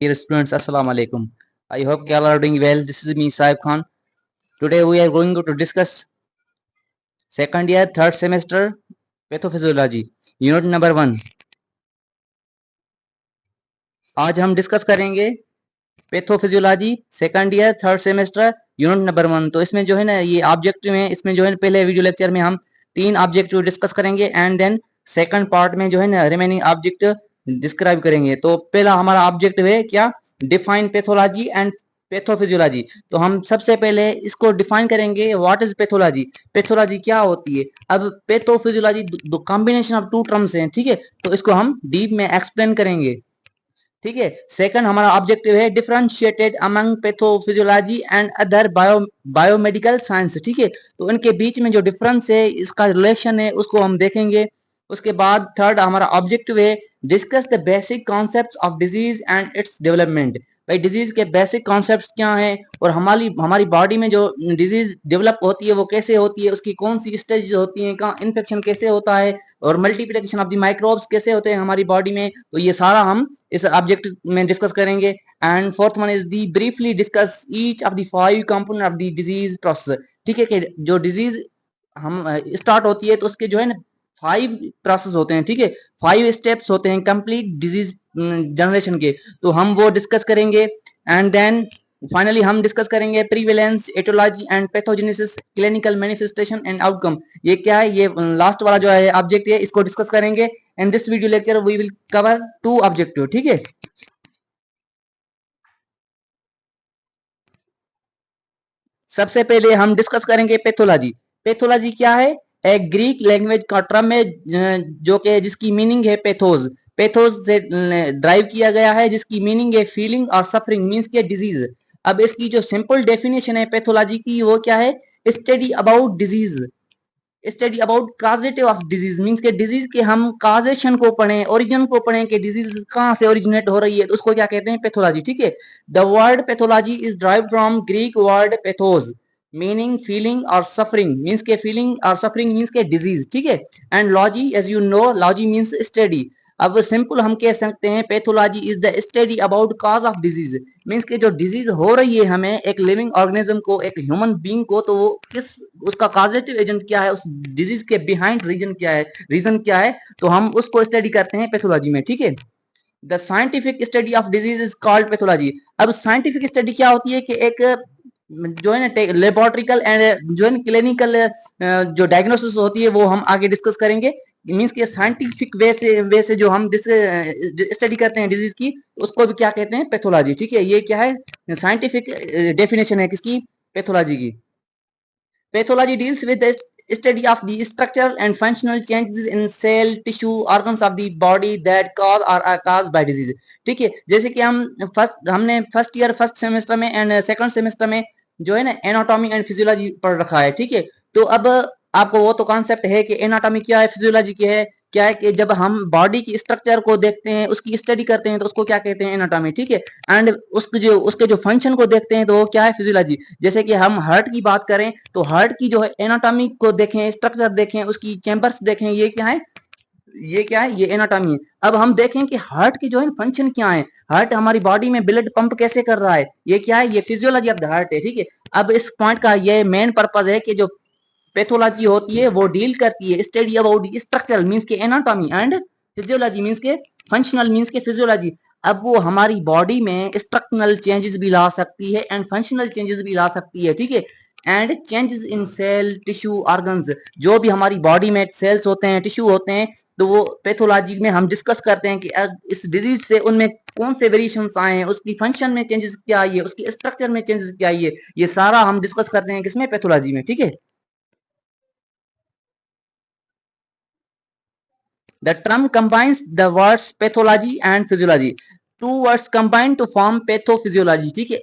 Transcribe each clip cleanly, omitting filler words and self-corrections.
Dear students, Assalamu alaikum. I hope you all are doing well. This is me, Saib Khan. Today we are going to discuss second year, third semester Pathophysiology, unit number 1. आज हम discuss करेंगे pathophysiology second year third semester unit number 1। तो इसमें जो है ना ये objective है, इसमें जो है पहले वीडियो लेक्चर में हम 3 ऑब्जेक्टिव डिस्कस करेंगे एंड देन सेकंड पार्ट में जो है ना रिमेनिंग ऑब्जेक्ट डिस्क्राइब करेंगे। तो पहला हमारा ऑब्जेक्टिव है क्या, डिफाइन पैथोलॉजी एंड पैथोफिजियोलॉजी। तो हम सबसे पहले इसको डिफाइन करेंगे, व्हाट इज पैथोलॉजी, पैथोलॉजी क्या होती है। अब पैथोफिजियोलॉजी दो कॉम्बिनेशन ऑफ 2 टर्म्स हैं, ठीक है, तो इसको हम डीप में एक्सप्लेन करेंगे, ठीक है। सेकंड हमारा ऑब्जेक्टिव है differentiated among pathophysiology and other biomedical science, ठीक है, तो इनके बीच में जो डिफरेंस है, इसका रिलेशन है, उसको हम देखेंगे। उसके बाद थर्ड हमारा ऑब्जेक्टिव है discuss the basic concepts of disease and its development. भाई डिजीज के बेसिक कॉन्सेप्ट्स क्या हैं और हमारी बॉडी में जो डिजीज डेवलप होती है वो कैसे होती है, उसकी कौन सी स्टेज होती है, कहाँ इन्फेक्शन कैसे होता है और मल्टीप्लिकेशन ऑफ द माइक्रोब्स कैसे होते हैं हमारी बॉडी में, तो ये सारा हम इस ऑब्जेक्ट में डिस्कस करेंगे। And fourth one is the briefly discuss each of the 5 component of the disease process, ठीक है, कि जो डिजीज हम स्टार्ट होती है तो उसके जो है ना 5 प्रोसेस होते हैं, ठीक है, 5 स्टेप्स होते हैं कंप्लीट डिजीज जनरेशन के, तो हम वो डिस्कस करेंगे। एंड देन फाइनली हम डिस्कस करेंगे prevalence, aetiology and pathogenesis, clinical manifestation and outcome. ये क्या है, ये लास्ट वाला जो है ऑब्जेक्ट है, इसको डिस्कस करेंगे। And this video lecture we will cover 2 objective, ठीक है। सबसे पहले हम डिस्कस करेंगे पैथोलॉजी। पैथोलॉजी क्या है, एक ग्रीक लैंग्वेज का टर्म है जो कि जिसकी मीनिंग है पैथोस, पैथोस से ड्राइव किया गया है, जिसकी मीनिंग है फीलिंग और सफरिंग मींस के डिजीज। अब इसकी जो सिंपल डेफिनेशन है पैथोलॉजी की वो क्या है, study about disease, study about causative of disease means के डिजीज के हम काजेशन को पढ़ें, ओरिजिन को पढ़ें कि डिजीज कहाँ से ओरिजिनेट हो रही है, तो उसको क्या कहते हैं पैथोलॉजी, ठीक है। The word pathology is derived from Greek word pathos meaning feeling और सफरिंग मींस के फीलिंग और सफरिंग मींस के डिजीज, ठीक है। And logy as you know, logy means study. अब सिंपल हम कह सकते हैं pathology is the study about cause of disease means के जो डिजीज हो रही है हमें एक लिविंग ऑर्गेनिज्म को, एक ह्यूमन बीइंग को, तो वो किस उसका कॉजेटिव एजेंट क्या है, उस डिजीज के बिहाइंड रीजन क्या है, रीजन क्या है, तो हम उसको स्टडी करते हैं पैथोलॉजी में, ठीक है। The scientific study of disease is called pathology. अब साइंटिफिक स्टडी क्या होती है कि एक जो है ना लेबोरेटरीकल एंड जो है क्लिनिकल जो डायग्नोसिस होती है वो हम आगे डिस्कस करेंगे। मींस के साइंटिफिक वे से जो हम स्टडी करते हैं डिजीज की, उसको भी क्या कहते हैं पैथोलॉजी, ठीक है। ये क्या है, साइंटिफिक डेफिनेशन है किसकी, पैथोलॉजी की। Pathology deals with the study of the structural and functional changes in cell tissue organs of the body that cause or are caused by disease, ठीक है। जैसे कि हमने फर्स्ट ईयर फर्स्ट सेमेस्टर में and second semester में जो है ना एनाटॉमी एंड फिजियोलॉजी पढ़ रखा है, ठीक है। तो अब आपको वो तो कॉन्सेप्ट है कि एनाटॉमी क्या है, फिजियोलॉजी क्या है, क्या है कि जब हम बॉडी की स्ट्रक्चर को देखते हैं, उसकी स्टडी करते हैं, तो उसको क्या कहते हैं एनाटॉमी, ठीक है। एंड उसके जो फंक्शन को देखते हैं तो वो क्या है फिजियोलॉजी। जैसे कि हम हार्ट की बात करें तो हार्ट की जो है एनाटॉमी को देखें, स्ट्रक्चर देखें, उसकी चैम्बर्स देखें, ये क्या है, ये क्या है, ये एनाटॉमी है। अब हम देखें कि हार्ट की जो है फंक्शन क्या है, हार्ट हमारी बॉडी में ब्लड पंप कैसे कर रहा है, ये क्या है, ये फिजियोलॉजी ऑफ द हार्ट है, ठीक है। अब इस पॉइंट का ये मेन पर्पज है कि जो पैथोलॉजी होती है वो डील करती है स्टडी अबाउट स्ट्रक्चरल मींस के एनाटॉमी एंड फिजियोलॉजी मींस के फंक्शनल मींस के फिजियोलॉजी। अब वो हमारी बॉडी में स्ट्रक्चरल चेंजेस भी ला सकती है एंड फंक्शनल चेंजेस भी ला सकती है, ठीक है। And changes in cell tissue organs, जो भी हमारी बॉडी में सेल्स होते हैं, टिश्यू होते हैं, तो वो पैथोलॉजी में हम डिस्कस करते हैं कि इस डिजीज से उनमें कौन से वेरिएशंस आए हैं, उसकी फंक्शन में चेंजेस क्या आई है, उसकी स्ट्रक्चर में चेंजेस क्या आई है, ये सारा हम डिस्कस करते हैं किसमें, पैथोलॉजी में, ठीक है। The term combines the words pathology and physiology. Two words combine to form pathophysiology, ठीक है।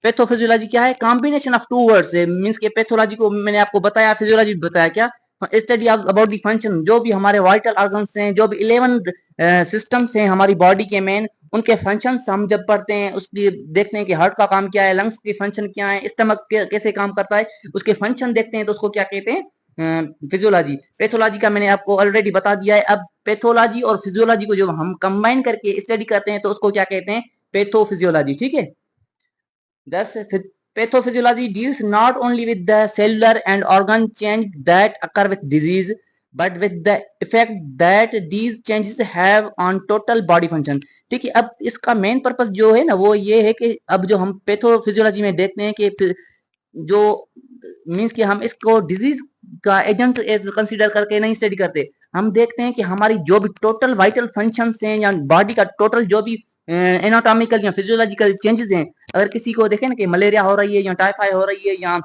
पैथोफिजियोलॉजी क्या है, कॉम्बिनेशन ऑफ 2 वर्ड्स है, मींस के पैथोलॉजी को मैंने आपको बताया, फिजियोलॉजी बताया क्या, स्टडी अबाउट द फंक्शन, जो भी हमारे वाइटल ऑर्गन्स हैं, जो भी 11 सिस्टम्स हैं हमारी बॉडी के मेन, उनके फंक्शंस हम जब पढ़ते हैं, उसकी देखते हैं कि हार्ट का काम क्या है, लंग्स के फंक्शन क्या है, स्टमक कैसे काम करता है, उसके फंक्शन देखते हैं, तो उसको क्या कहते हैं फिजियोलॉजी। पैथोलॉजी का मैंने आपको ऑलरेडी बता दिया है। अब पैथोलॉजी और फिजियोलॉजी को जो हम कंबाइन करके स्टडी करते हैं तो उसको क्या कहते हैं पैथोफिजियोलॉजी, ठीक है। Thus, pathophysiology deals not only with the cellular and organ change that occur with disease, but with the effect that these changes have on total body function. ठीक है, अब इसका मेन पर्पस जो है ना वो ये है कि अब जो हम पैथोफिजियोलॉजी में देखते हैं कि जो मीन्स कि हम इसको डिजीज का एजेंट एज कंसीडर करके नहीं स्टडी करते, हम देखते हैं कि हमारी जो भी टोटल वाइटल फंक्शंस हैं या बॉडी का टोटल जो भी एनाटॉमिकल या फिजियोलॉजिकल चेंजेस हैं, अगर किसी को देखें ना कि मलेरिया हो रही है या टाइफाइड हो रही है या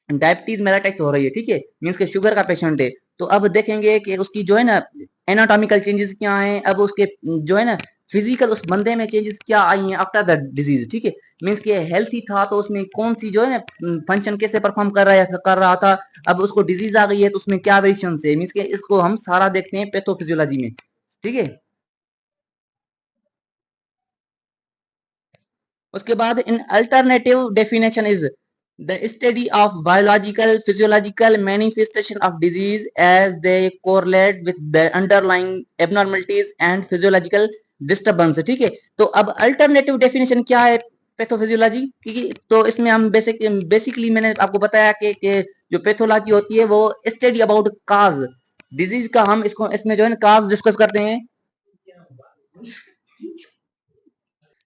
डायबिटीज मेलाइटिस हो रही है, ठीक है, मीन्स के शुगर का पेशेंट है, तो अब देखेंगे कि उसकी जो है ना एनाटॉमिकल चेंजेस क्या हैं, अब उसके जो है ना फिजिकल उस बंदे में चेंजेस क्या आई हैं आफ्टर द डिजीज, ठीक है, मीन्स के हेल्थी था तो उसमें कौन सी जो है ना फंक्शन कैसे परफॉर्म कर रहा था, अब उसको डिजीज आ गई है तो उसमें क्या वेरिएशन है, मीन्स के इसको हम सारा देखते हैं पैथोफिजियोलॉजी में, ठीक है। उसके बाद in alternative definition is the study of biological physiological manifestation of disease as they correlate with the underlying abnormalities and physiological disturbance, ठीक है। तो अब अल्टरनेटिव डेफिनेशन क्या है पैथोफिजियोलॉजी की, तो इसमें हम बेसिकली मैंने आपको बताया कि जो पैथोलॉजी होती है वो स्टडी अबाउट काज डिजीज का, हम इसको इसमें जो है काज डिस्कस करते हैं,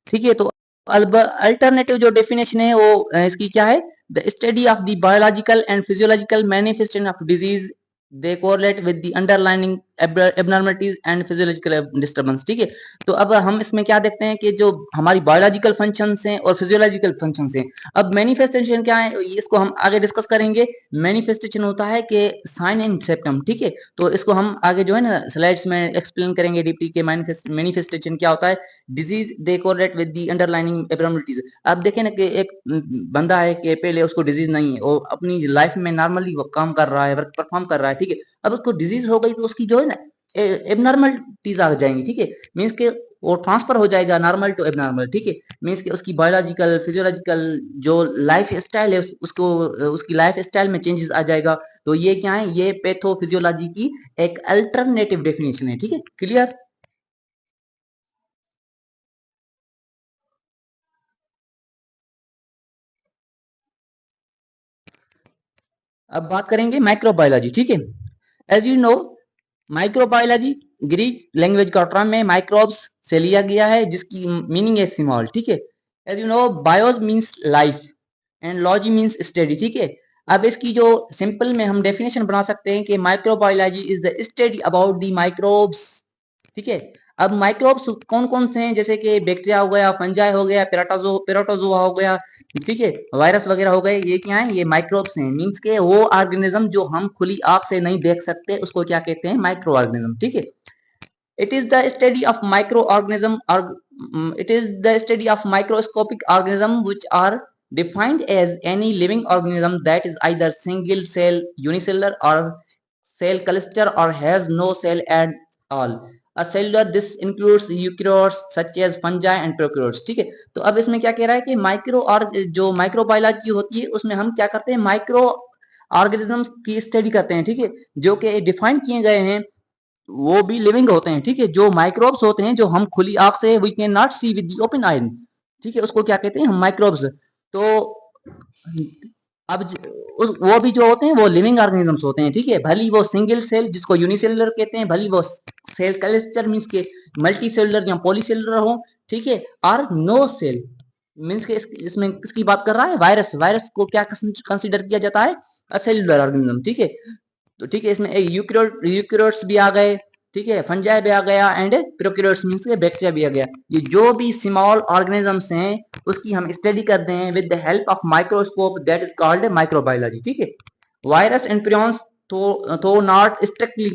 ठीक है। तो अल्टरनेटिव जो डेफिनेशन है वो इसकी क्या है, the study of the biological and physiological manifestation of disease they correlate with the underlining abnormalities and physiological disturbance, ठीक है। तो अब हम इसमें क्या देखते हैं कि जो हमारी बायोलॉजिकल फंक्शंस हैं और फिजियोलॉजिकल फंक्शंस हैं, अब मैनिफेस्टेशन क्या है इसको हम आगे डिस्कस करेंगे। मैनिफेस्टेशन होता है कि साइन एंड सिम्टम, ठीक है, तो इसको हम आगे जो है ना स्लाइड्स में एक्सप्लेन करेंगे डीपली के मैनिफेस्टेशन क्या होता है। Disease they correlate with the underlining abnormalities, अब देखें ना कि एक बंदा है कि पहले उसको डिजीज नहीं है, वो अपनी लाइफ में नॉर्मली वो काम कर रहा है, वर्क परफॉर्म कर रहा है, ठीक है, अब उसको डिजीज हो गई तो उसकी जो है ना एबनॉर्मलिटीज आ जाएंगी, ठीक है, मीन्स के वो ट्रांसफर हो जाएगा नॉर्मल टू एबनॉर्मल, ठीक है, मीन्स के उसकी बायोलॉजिकल फिजियोलॉजिकल जो लाइफ स्टाइल है उसको उसकी लाइफ स्टाइल में चेंजेस आ जाएगा। तो ये क्या है, ये पैथोफिजियोलॉजी की एक अल्टरनेटिव डेफिनेशन है, ठीक है, क्लियर। अब बात करेंगे माइक्रोबायोलॉजी, ठीक है। As you know microbiology Greek language का टर्म में माइक्रोब्स से लिया गया है जिसकी मीनिंग है स्मॉल, ठीक है। As you know bios means life and logy means study, ठीक है। अब इसकी जो सिंपल में हम डेफिनेशन बना सकते हैं कि microbiology is the study about the microbes, ठीक है। अब माइक्रोब्स कौन कौन से हैं, जैसे कि बैक्टीरिया हो गया, फंजाई हो गया, पेराटोजोआ हो गया, ठीक है, वायरस वगैरह हो गए, ये क्या है, ये माइक्रोब्स हैं, मींस के वो ऑर्गेनिज्म जो हम खुली आंख से नहीं देख सकते उसको क्या कहते हैं, माइक्रो ऑर्गेनिज्म, ठीक है। It is the study of microorganism or it is the study of microscopic organism which are defined as any living organism that is either single cell, unicellular or cell cluster or has no cell at all. A cellular this includes eukaryotes such as fungi and prokaryotes, ठीक है। तो अब इसमें क्या कह रहा है कि माइक्रो और जो माइक्रोबायोलॉजी होती है उसमें हम क्या करते हैं, माइक्रो ऑर्गेनिजम्स की स्टडी करते हैं, ठीक है, जो कि डिफाइन किए गए हैं, वो भी लिविंग होते हैं, ठीक है, जो माइक्रोब्स होते हैं जो हम खुली आंख से we can not see with the open eye, ठीक है, उसको क्या कहते हैं हम माइक्रोब्स। तो अब वो भी जो होते हैं वो लिविंग ऑर्गेनिजम्स होते हैं, ठीक है, भली वो सिंगल सेल जिसको यूनिसेलुलर कहते हैं, भली वो सेल कल्चर मींस के मल्टी सेलुलर या पॉलीसेलुलर हो, ठीक है, और नो सेल मींस के इसमें किसकी बात कर रहा है, वायरस, वायरस को क्या कंसीडर किया जाता है, असेलुलर ऑर्गेनिज्म, ठीक है। तो ठीक है, इसमें यूकेरियोट्स भी आ गए, ठीक है, फंजाई भी आ गया एंड प्रोकैरियोट्स मींस के बैक्टीरिया भी आ गया, ये जो भी स्मॉल ऑर्गेनिजम्स हैं उसकी हम स्टडी करते हैं with the help of microscope that is called microbiology, ठीक है। वायरस एंड प्रियॉन्स तो not strictly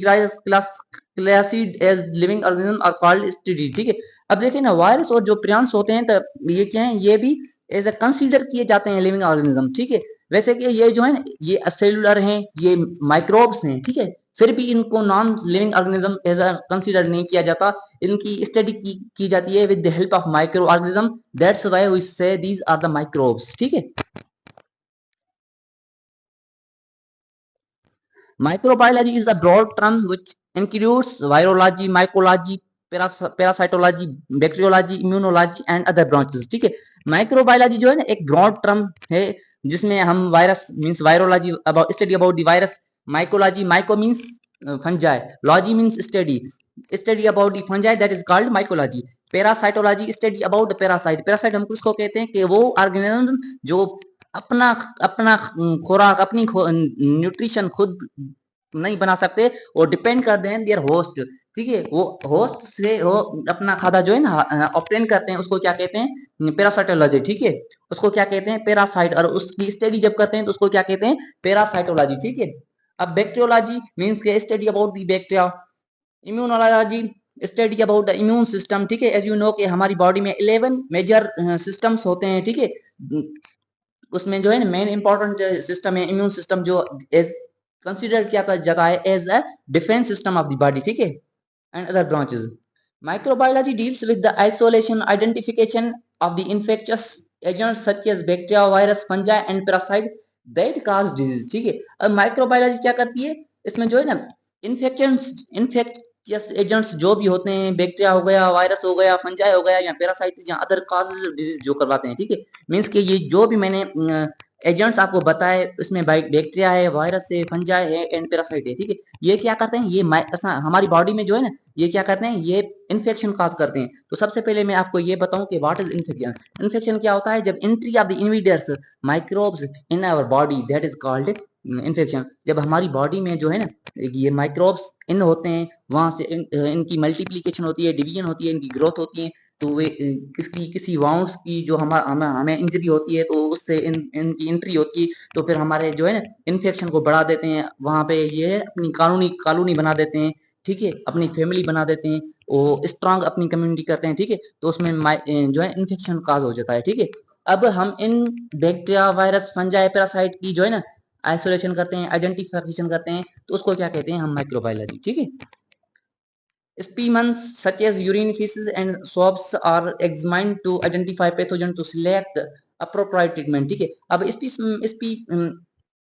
classed as living organism are called study, ठीक है। अब देखिए ना वायरस और जो प्रियॉन्स होते हैं तो ये क्या है, ये भी एज अ कंसीडर किए जाते हैं लिविंग ऑर्गेनिज्म, ठीक है। वैसे कि ये जो है ना ये सेलुलर हैं, ये माइक्रोब्स हैं, ठीक है, फिर भी इनको non living organism as a consider नहीं किया जाता, इनकी स्टडी की जाती है with the help of micro organism, that's why we say these are the microbes, ठीक है। Microbiology is a broad term which includes virology, mycology, parasitology, bacteriology, immunology and other branches. ठीक है, माइक्रोबायोलॉजी जो है ना एक ब्रॉड टर्म है जिसमें हम virus means virology about study about the virus, mycology myco means fungi, logy means study about the fungi that is called mycology. Parasitology study about parasite, parasite हम किसको कहते हैं कि वो ऑर्गेनिज्म जो अपना अपना खुराक अपनी न्यूट्रिशन खुद नहीं बना सकते और डिपेंड करते हैं देयर होस्ट। ठीक है, वो होस्ट से वो अपना खाना जो है ना ऑब्टेन करते हैं, उसको क्या कहते हैं पैरासाइटोलॉजी। ठीक है, उसको क्या कहते हैं पैरासाइट, और उसकी स्टडी जब करते हैं तो उसको क्या कहते हैं पैरासाइटोलॉजी। ठीक है, अब बैक्टीरियोलॉजी मींस के study about the bacteria, immunology study about the immune system. ठीक है, एज यू नो कि हमारी बॉडी में 11 मेजर सिस्टम्स होते हैं। ठीक है, उसमें जो है ना मेन इंपॉर्टेंट सिस्टम है इम्यून सिस्टम, जो एज कंसीडर किया जाता है as a defence system of the body. ठीक है, and other branches. Microbiology deals with the isolation identification of the infectious agents such as bacteria, virus, fungi and parasite that cause disease. ठीक है, अब microbiology क्या करती है, इसमें जो है ना इन्फेक्शियस एजेंट्स जो भी होते हैं, बैक्टीरिया हो गया, वायरस हो गया, फंजाई हो गया, या पैरासाइट या अदर कॉजेज डिजीज जो करवाते हैं। ठीक है, मीन्स के ये जो भी मैंने एजेंट्स आपको बताए इसमें बैक्टीरिया है, वायरस है, फंजाई है एंड पैरासाइट है। ठीक है, ये क्या करते हैं, ये हमारी बॉडी में जो है ना ये क्या करते हैं, ये इन्फेक्शन काज करते हैं। तो सबसे पहले मैं आपको ये बताऊं कि व्हाट इज इन्फेक्शन। इन्फेक्शन क्या होता है, जब entry of the invaders microbes in our body that is called infection. जब हमारी बॉडी में जो है ना ये माइक्रोब्स इन होते हैं, वहां से इनकी मल्टीप्लीकेशन होती है, डिवीजन होती है, इनकी ग्रोथ होती है, तो वे इसकी किसी वाउंड्स की जो हमें इंजरी होती है तो उससे इनकी एंट्री होती है, तो फिर हमारे जो है ना इन्फेक्शन को बढ़ा देते हैं, वहां पे ये अपनी कॉलोनी बना देते हैं। ठीक है, अपनी फैमिली बना देते हैं, वो स्ट्रांग अपनी कम्युनिटी करते हैं। ठीक है, तो उसमें जो है इन्फेक्शन काज हो जाता है। ठीक है, अब हम इन बैक्टीरिया, वायरस, फंजाई, पैरासाइट की जो है ना आइसोलेशन करते हैं, आइडेंटिफिकेशन करते हैं, तो उसको क्या कहते हैं हम माइक्रोबायोलॉजी। ठीक है, specimens such as urine, feces, and swabs are examined to identify pathogen to select appropriate treatment. ठीक है, अब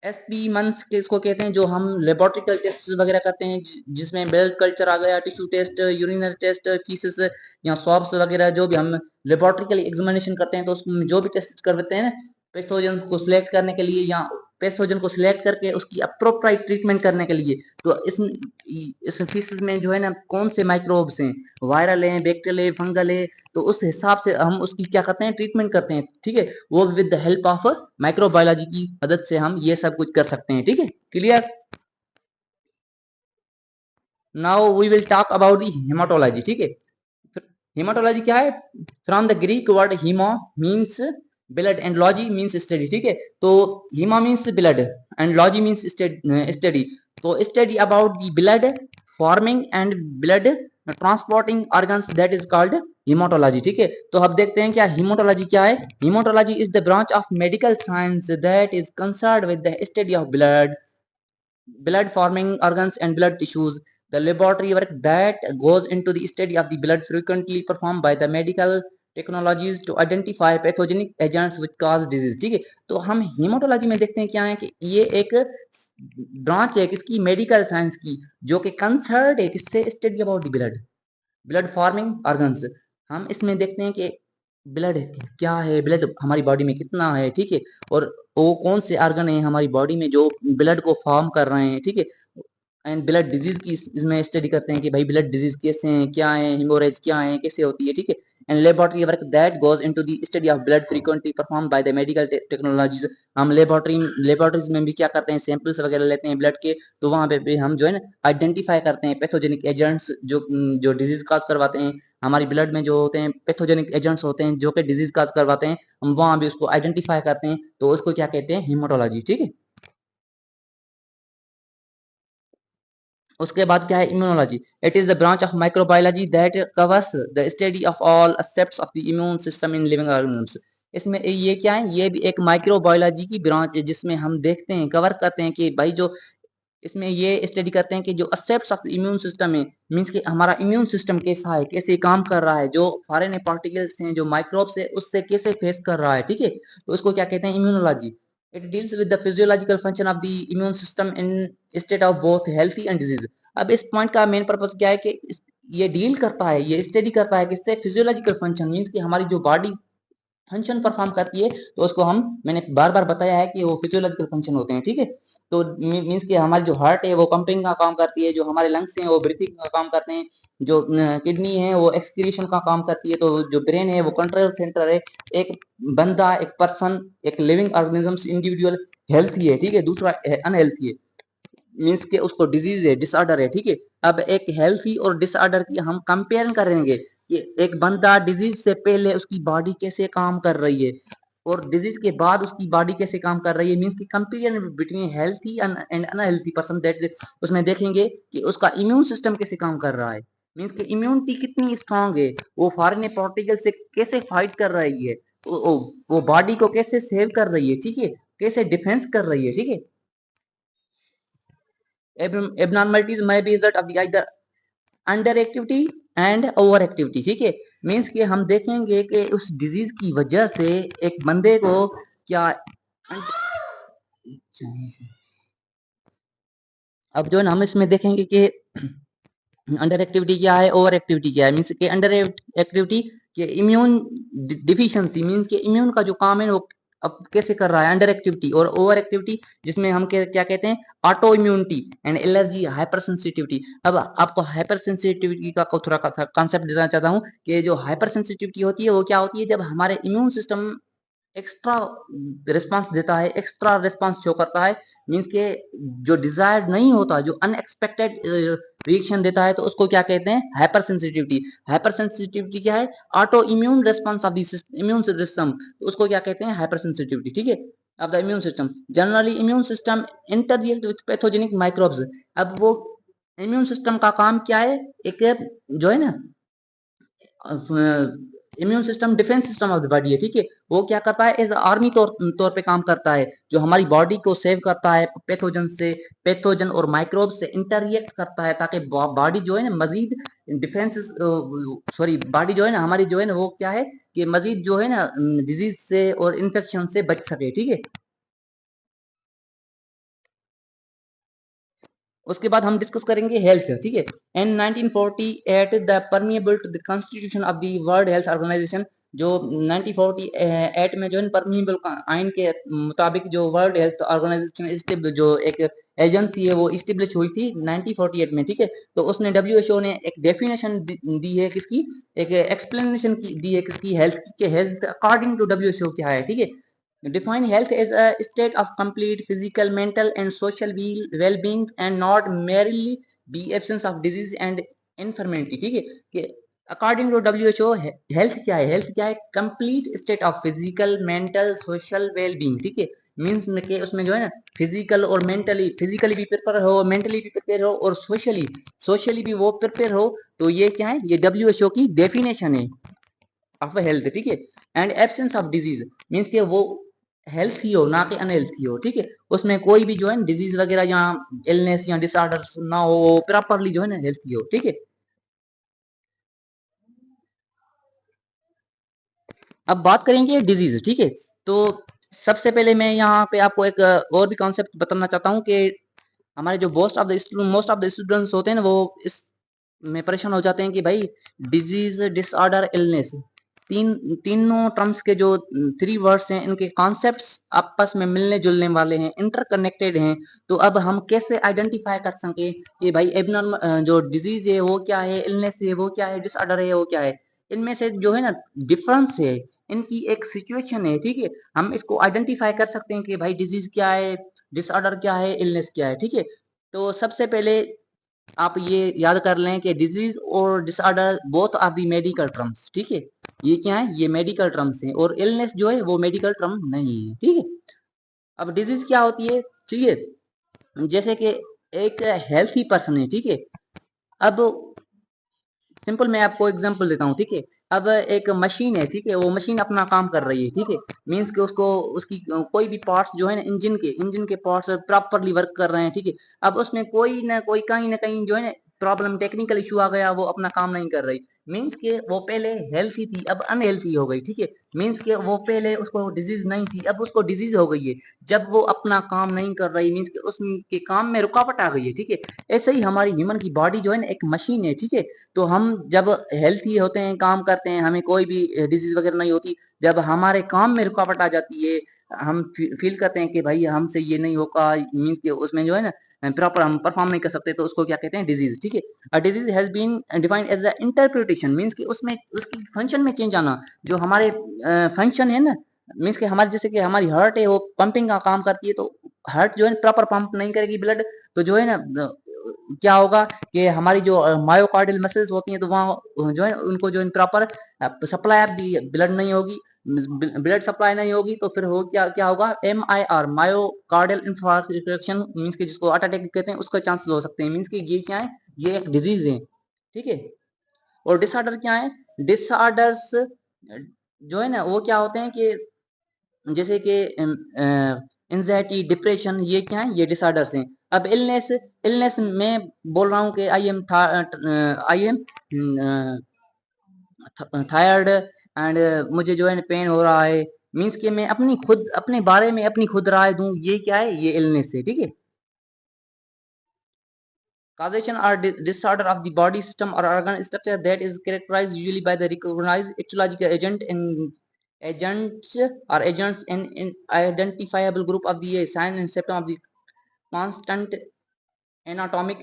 स्पीमंस किसको कहते हैं, जो हम लेबोरेटरी टेस्ट वगैरह करते हैं, जिसमें ब्लड कल्चर आ गया, tissue test, urinary test, faeces या स्वॉब्स वगैरह, जो भी हम लेबोरेटरी एग्जामिनेशन करते हैं, तो उसमें जो भी टेस्ट करते हैं पैथोजन को सिलेक्ट करने के लिए या पैथोजन को सिलेक्ट करके उसकी अप्रोप्राइट ट्रीटमेंट करने के लिए, तो इस फीसेस में जो है ना कौन से माइक्रोब्स हैं, वायरल हैं, बैक्टीरियल है, फंगल है, तो उस हिसाब से हम उसकी क्या करते हैं ट्रीटमेंट करते हैं। ठीक है, वो with the help of microbiology की मदद से हम ये सब कुछ कर सकते हैं। ठीक है, clear. Now we will talk about the haematology. ठीक है, हेमाटोलॉजी क्या है, from the Greek word haemo means blood and logy means study. ठीक है, तो haema means blood and logy means study, तो study about the blood forming and blood transporting organs that is called haematology. ठीक है, तो अब देखते हैं क्या हीमाटोलॉजी क्या है। Haematology is the branch of medical science that is concerned with the study of blood forming organs and blood tissues. The laboratory work that goes into the study of the blood frequently performed by the medical technologies to identify pathogenic agents which cause disease. ठीक है, तो हम हीमाटोलॉजी में देखते हैं क्या है कि ये एक ब्रांच है किसकी, मेडिकल साइंस की, जो कि कंसर्न है किससे, study about blood forming organs. हम इसमें देखते हैं कि ब्लड क्या है, ब्लड हमारी बॉडी में कितना है। ठीक है, और वो कौन से ऑर्गन है हमारी बॉडी में जो ब्लड को फॉर्म कर रहे हैं। ठीक है, एंड ब्लड डिजीज की इसमें स्टडी करते हैं कि भाई ब्लड डिजीज कैसे हैं, क्या है, हेमोरेज क्या है, कैसे होती है। ठीक है, and laboratory work that goes into the study of blood frequently perform by the medical technologies. हम लेबोरेटरीज में भी क्या करते हैं, सैंपल्स वगैरह लेते हैं ब्लड के, तो वहां पे भी हम जो है ना आइडेंटिफाई करते हैं पैथोजेनिक एजेंट्स जो डिजीज काज करवाते हैं। हमारी ब्लड में जो होते हैं पैथोजेनिक एजेंट्स होते हैं जो कि डिजीज काज करवाते हैं, हम वहां भी उसको आइडेंटिफाई करते हैं, तो उसको क्या कहते हैं, हीमाटोलॉजी। ठीक है, उसके बाद क्या है, immunology. It is the branch of microbiology that covers the study of all aspects of the immune system in living organisms. इसमें ये क्या है, ये भी एक माइक्रोबायोलॉजी की ब्रांच है, जिसमें हम देखते हैं, कवर करते हैं कि भाई जो इसमें ये स्टडी करते हैं कि जो aspects of the immune system है, मींस कि हमारा इम्यून सिस्टम कैसा है, कैसे काम कर रहा है, जो फॉरेन पार्टिकल्स हैं, जो माइक्रोब्स है, उससे कैसे फेस कर रहा है। ठीक है, तो उसको क्या कहते हैं, immunology. It deals with the physiological function of the immune system in state of both healthy and disease. अब इस पॉइंट का मेन पर्पज क्या है कि ये डील करता है, ये स्टडी करता है किससे, फिजियोलॉजिकल फंक्शन, मीन्स कि हमारी जो बॉडी फंक्शन परफॉर्म करती है, तो उसको हम, मैंने बार बार बताया है कि वो फिजियोलॉजिकल फंक्शन होते हैं, ठीक है। तो मीन्स कि हमारी जो हार्ट है वो पंपिंग का काम करती है, जो हमारे लंग्स हैं वो ब्रीथिंग का काम करते हैं, जो किडनी है वो एक्सक्रीशन का काम करती है, तो जो ब्रेन है वो कंट्रोल सेंटर है। एक बंदा, एक पर्सन, एक लिविंग ऑर्गेनिजम्स इंडिविजुअल हेल्थी है, ठीक है, दूसरा अनहेल्थी है, मीन्स के उसको डिजीज है, डिसऑर्डर है, ठीक है। अब एक हेल्थी और डिसऑर्डर की हम कंपेयर करेंगे कि एक बंदा डिजीज से पहले उसकी बॉडी कैसे काम कर रही है और डिजीज के बाद उसकी बॉडी कैसे काम कर रही है, मीन्स की comparison between healthy and unhealthy person, that उसमें देखेंगे कि उसका इम्यून सिस्टम कैसे काम कर रहा है, मीन्स की इम्यूनिटी कितनी स्ट्रांग है, वो फॉरेन पार्टिकल से कैसे फाइट कर रही है, वो बॉडी को कैसे सेव कर रही है, ठीक है, कैसे डिफेंस कर रही है, ठीक है। abnormalities may be result of the either under activity and over activity, ठीक है। मीन्स कि हम देखेंगे कि उस डिजीज की वजह से एक बंदे को क्या, अब जो है ना हम इसमें देखेंगे कि अंडर एक्टिविटी क्या है, ओवर एक्टिविटी क्या है, मीन्स कि अंडर एक्टिविटी के इम्यून डिफिशियंसी, मीन्स के इम्यून का जो काम है वो अब कैसे कर रहा है, अंडर एक्टिविटी, और ओवर एक्टिविटी जिसमें हम क्या कहते हैं, auto immunity and allergy, hyper sensitivity. अब आपको हाइपर सेंसिटिविटी का थोड़ा कॉन्सेप्ट देना चाहता हूँ कि जो हाइपर सेंसिटिविटी होती है वो क्या होती है, जब हमारे इम्यून सिस्टम एक्स्ट्रा रिस्पांस देता है, एक्स्ट्रा रिस्पांस शो करता है, मीन्स के जो डिजायर्ड नहीं होता, जो अनएक्सपेक्टेड रिएक्शन देता है, तो उसको क्या कहते हैं, हाइपर सेंसिटिविटी। हाइपर सेंसिटिविटी क्या है, auto immune response of the immune system, तो उसको क्या कहते हैं, हाइपर सेंसिटिविटी, ठीक है। अब the immune system, generally immune system interreact with pathogenic microbes. अब वो इम्यून सिस्टम का काम क्या है, एक जो है ना immune system defence system of the body है, ठीक है। वो क्या करता है, एज आर्मी तौर पे काम करता है, जो हमारी बॉडी को सेव करता है पैथोजन से, पैथोजन और माइक्रोब से इंटररिएक्ट करता है, ताकि बॉडी जो है ना मजीद डिफेंस, सॉरी बॉडी जो है ना हमारी जो है ना वो क्या है कि मजीद जो है ना डिजीज से और इन्फेक्शन से बच सके, ठीक है। उसके बाद हम डिस्कस करेंगे हेल्थ, ठीक है। In 1948 the preamble to the constitution of the World Health Organisation, जो 1948 में जो है परमिएबल आइन के मुताबिक जो वर्ल्ड हेल्थ ऑर्गेनाइजेशन जो एक एजेंसी है वो इस्टेब्लिश हुई थी 1948 में, ठीक है। तो उसने डब्ल्यूएचओ ने एक डेफिनेशन दी है किसकी, एक एक्सप्लेनेशन दी है किसकी, हेल्थ की, हेल्थ अकॉर्डिंग टू डब्ल्यूएचओ क्या है, ठीक है। Define health as a state of complete physical, mental, and social well-being, and not merely the absence of disease and infirmity, ठीक है। कि अकॉर्डिंग टू डब्ल्यूएचओ हेल्थ क्या है, हेल्थ क्या है, complete state of physical, mental, social wellbeing, ठीक है। Means में के उसमें जो है ना फिजिकल और मेंटली, फिजिकली भी प्रिपेयर हो, मेंटली भी प्रिपेयर हो, और सोशली भी वो प्रिपेयर हो, तो ये क्या है, ये डब्ल्यूएचओ की डेफिनेशन है ऑफ हेल्थ, ठीक है। And absence of disease, means के वो हेल्थी हो ना कि अनहेल्थी हो, ठीक है। उसमें कोई भी जो है डिजीज वगैरह या इलनेस या डिसऑर्डर ना हो, प्रॉपरली जो है ना हेल्थी हो, ठीक है। अब बात करेंगे डिजीज, ठीक है। तो सबसे पहले मैं यहाँ पे आपको एक और भी कॉन्सेप्ट बताना चाहता हूँ कि हमारे जो मोस्ट ऑफ द स्टूडेंट्स होते हैं ना वो इस में परेशान हो जाते हैं कि भाई डिजीज, डिसऑर्डर, इलनेस, तीनों टर्म्स के जो थ्री वर्ड्स हैं इनके कॉन्सेप्ट्स आपस में मिलने जुलने वाले हैं, इंटरकनेक्टेड हैं। तो अब हम कैसे आइडेंटिफाई कर सके कि भाई एबनॉर्मल जो डिजीज है वो क्या है, इलनेस है वो क्या है, डिसऑर्डर है वो क्या है, इनमें से जो है ना डिफरेंस है, इनकी एक सिचुएशन है, ठीक है। हम इसको आइडेंटिफाई कर सकते हैं कि भाई डिजीज क्या है, डिसऑर्डर क्या है, इलनेस क्या है, ठीक है। तो सबसे पहले आप ये याद कर लें कि डिजीज और disorder both are the medical terms, ठीक है। ये क्या है, ये मेडिकल टर्म्स हैं, और इलनेस जो है वो मेडिकल टर्म नहीं है, ठीक है। अब डिजीज क्या होती है, ठीक है, जैसे कि एक हेल्थी पर्सन है, ठीक है। अब सिंपल मैं आपको एग्जांपल देता हूँ, ठीक है। अब एक मशीन है, ठीक है, वो मशीन अपना काम कर रही है, ठीक है। मीन्स कि उसको उसकी कोई भी पार्ट्स जो है ना इंजन के पार्ट्स प्रॉपरली वर्क कर रहे हैं, ठीक है। अब उसमें कोई ना कोई कहीं ना कहीं जो है ना प्रॉब्लम, टेक्निकल इशू आ गया, वो अपना काम नहीं कर रही। मीन्स के वो पहले हेल्थी थी अब अनहेल्थी हो गई, ठीक है। मीन्स के वो पहले उसको डिजीज नहीं थी अब उसको डिजीज हो गई है, जब वो अपना काम नहीं कर रही मीन्स के उसके काम में रुकावट आ गई है, ठीक है। ऐसे ही हमारी ह्यूमन की बॉडी जो है ना एक मशीन है, ठीक है। तो हम जब हेल्थी होते हैं, काम करते हैं, हमें कोई भी डिजीज वगैरह नहीं होती। जब हमारे काम में रुकावट आ जाती है, हम फील करते हैं कि भाई हमसे ये नहीं होगा, मीन्स के उसमें जो है ना प्रॉपर हम परफॉर्म नहीं कर सकते, तो उसको क्या कहते हैं, डिजीज, ठीक है। A disease has been defined as the interpretation, means कि उसमें उसकी फंक्शन में चेंज आना, जो हमारे फंक्शन है ना, मीन्स कि हमारे जैसे कि हमारी हार्ट है वो पंपिंग का काम करती है, तो हार्ट जो है प्रॉपर पंप नहीं करेगी ब्लड, तो जो है ना क्या होगा कि हमारी जो मायोकार्डियल मसल्स होती हैं तो वहाँ जो है उनको जो proper supply of the blood नहीं होगी, ब्लड सप्लाई नहीं होगी, तो फिर हो क्या होगा, MIR मायोकार्डियल इंफ्राक्शन, मीन्स कि जिसको हार्ट अटैक कहते हैं, उसका चांसेस हो सकते हैं। मीन्स कि ये क्या है, ये एक डिजीज है, ठीक है। और डिसऑर्डर क्या है, डिसऑर्डर्स जो है ना वो क्या होते हैं कि जैसे कि एंजाइटी, डिप्रेशन, ये क्या है, ये डिसऑर्डर्स हैं। अब इलनेस, इलनेस में बोल रहा हूँ कि आई एम थायर्ड एंड मुझे जो है पेन हो रहा है, मीन्स कि मैं अपनी खुद अपने बारे में अपनी खुद राय दूं, ये क्या है, ये इलनेस है, ठीक है। Causation are disorder of the body system or organ structure that is characterized usually by the recognized etiological agent in agents or agents in identifiable group of the sign and symptom of the constant anatomic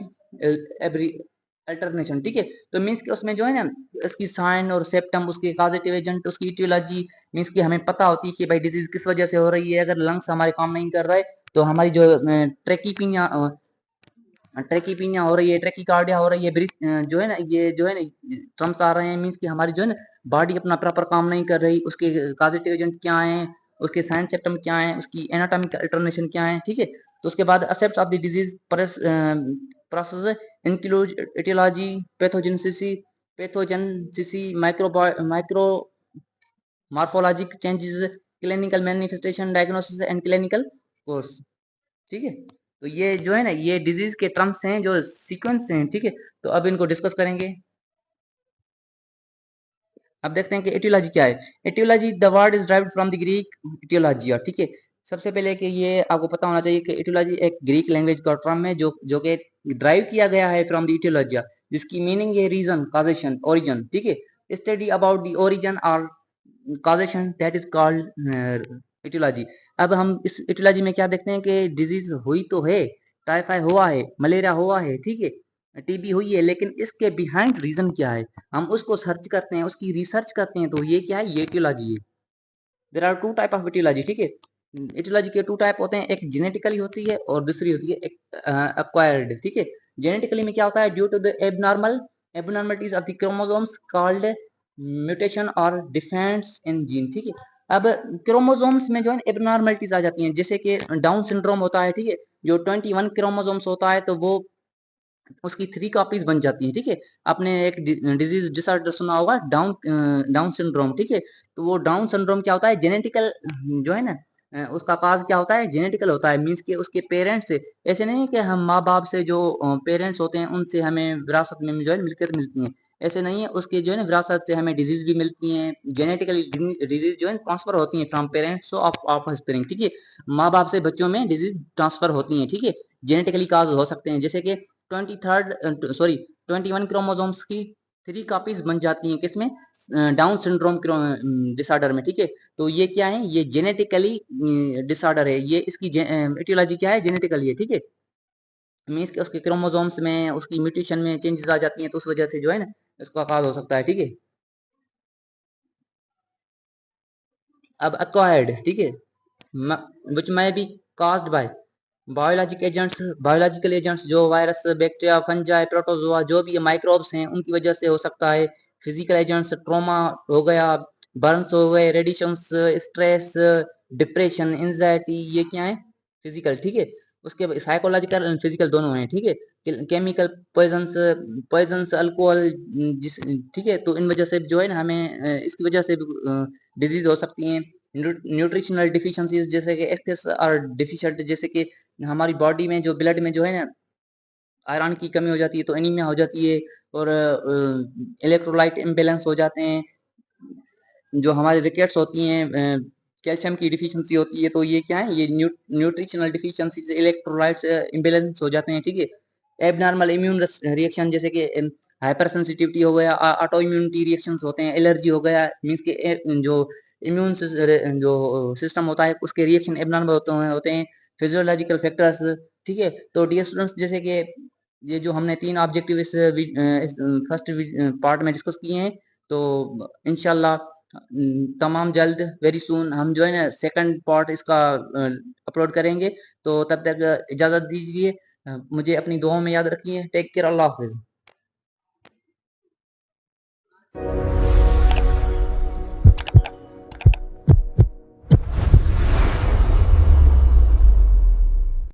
alternation, ठीक है। तो means कि उसमें जो है ना उसकी sign और सेप्टम, उसके कॉजेटिव एजेंट, उसकी इटियोलॉजी, मीन्स कि हमें पता होती है कि भाई डिजीज किस वजह से हो रही है। अगर लंग्स हमारे काम नहीं कर रहे तो हमारी जो ट्रेकीपीनिया ट्रेकीपीनिया हो रही है, ट्रेकीकार्डिया हो रही है, जो है ना ये जो है ना ट्रम्स आ रहे हैं, मीन्स कि हमारी जो है ना बॉडी अपना प्रॉपर काम नहीं कर रही, उसके कॉजेटिव एजेंट क्या है, उसके साइन सिम्टम क्या है, उसकी एनाटॉमिक अल्टरनेशन क्या है, ठीक है। तो उसके बाद aspects of the disease process include aetiology, pathogenesis, micro morphologic changes, clinical manifestation, diagnosis and clinical course, ठीक है। तो ये जो है ना ये डिजीज के टर्म्स हैं जो सीक्वेंस हैं, ठीक है। तो अब इनको डिस्कस करेंगे। अब देखते हैं कि एटियोलॉजी क्या है। Aetiology the word is derived from the Greek aetiologia, ठीक है। सबसे पहले कि ये आपको पता होना चाहिए कि एटियोलॉजी एक ग्रीक लैंग्वेज का टर्म है जो कि ड्राइव किया गया है फ्रॉम द एटियोलॉजिया, जिसकी मीनिंग है रीजन, कॉजेशन, ओरिजिन, ठीक है। स्टडी अबाउट द ओरिजिन और causation that is called etiology. अब हम इस एटियोलॉजी में क्या देखते हैं कि डिजीज हुई तो है, टाइफाइड हुआ है, मलेरिया हुआ है, ठीक है, टीबी हुई है, लेकिन इसके बिहाइंड रीजन क्या है, हम उसको सर्च करते हैं, उसकी रिसर्च करते हैं, तो ये क्या है, ये एटियोलॉजी है। There are two type of etiology, ठीक है। एटियोलॉजी के टू टाइप होते हैं, एक जेनेटिकली होती है और दूसरी होती है एक एक्वायर्ड, ठीक है। जेनेटिकली में क्या होता है, due to the abnormalities of the chromosomes called mutation और डिफेक्ट्स इन जीन, ठीक है। अब क्रोमोसोम्स में जो है एबनॉर्मलिटीज आ जाती हैं, जैसे कि डाउन सिंड्रोम होता है, ठीक है। जो 21 क्रोमोसोम्स होता है तो वो उसकी 3 कॉपीज बन जाती हैं, ठीक है। आपने एक डिजीज डिसऑर्डर सुना होगा, डाउन सिंड्रोम, ठीक है। तो वो डाउन सिंड्रोम क्या होता है, जेनेटिकल जो है ना उसका काज क्या होता है, जेनेटिकल होता है। मीन्स के उसके पेरेंट्स से, ऐसे नहीं है कि हम माँ बाप से जो पेरेंट्स होते हैं उनसे हमें विरासत में जो है मिलकर मिलती हैं, ऐसे नहीं है। उसके जो है ना विरासत से हमें डिजीज भी मिलती हैं, जेनेटिकली डिजीज जो है ट्रांसफर होती हैं फ्रॉम पेरेंट्स ऑफ स्प्रिंग, ठीक है। माँ बाप से बच्चों में डिजीज ट्रांसफर होती हैं, ठीक है, जेनेटिकली काज हो सकते हैं। जैसे कि 21 क्रोमोसोम्स की 3 कॉपीज बन जाती हैं किसमें, डाउन सिंड्रोम डिसऑर्डर में, ठीक है। तो ये क्या है, ये जेनेटिकली डिसऑर्डर है, ये इसकी एटियोलॉजी क्या है, जेनेटिकली है, ठीक है। मीन्स के उसके क्रोमोसोम्स में उसकी म्यूटेशन में चेंजेस आ जाती हैं, तो उस वजह से जो है ना इसका काज हो सकता है, ठीक है। अब एक्वायर्ड, ठीक है, which may be caused by biological agents, जो वायरस, बैक्टीरिया, फंजाई, प्रोटोजोआ, जो भी माइक्रोब्स हैं उनकी वजह से हो सकता है। फिजिकल एजेंट्स, ट्रोमा हो गया, बर्न्स हो गए, रेडिएशंस, स्ट्रेस, डिप्रेशन, एंजाइटी, ये क्या है, फिजिकल, ठीक है। उसके साइकोलॉजिकल एंड फिजिकल दोनों हैं, ठीक है। केमिकल पॉइजन्स, अल्कोहल, जिस, ठीक है। तो इन वजह से जो है ना हमें इसकी वजह से डिजीज हो सकती हैं। न्यूट्रिशनल डिफिशियंसीज, जैसे कि एक्सेस और डिफिशिएंट, जैसे कि हमारी बॉडी में जो ब्लड में जो है ना आयरन की कमी हो जाती है तो एनीमिया हो जाती है, और इलेक्ट्रोलाइट इम्बैलेंस हो जाते हैं, जो हमारे रिकेट्स होती हैं, कैल्शियम की डिफिशियंसी होती है, तो ये क्या है, ये न्यूट्रिशनल डिफिशियंसी से इलेक्ट्रोलाइट्स इम्बैलेंस हो जाते हैं, ठीक है। एबनॉर्मल इम्यून रिएक्शन जैसे कि हाइपर सेंसिटिविटी हो गया, ऑटो इम्यूनिटी रिएक्शंस होते हैं, एलर्जी हो गया, मीन्स के जो इम्यून जो सिस्टम होता है उसके रिएक्शन एबनॉर्मल होते हैं, फिजियोलॉजिकल फैक्टर्स, ठीक है। तो डियर स्टूडेंट्स, जैसे कि ये जो हमने 3 ऑब्जेक्टिव इस फर्स्ट पार्ट में डिस्कस किए हैं, तो इंशाल्लाह तमाम जल्द वेरी सून हम जो है ना सेकंड पार्ट इसका अपलोड करेंगे। तो तब तक इजाज़त दीजिए, मुझे अपनी दुआओं में याद रखिए। टेक केयर, अल्लाह हाफ़िज़।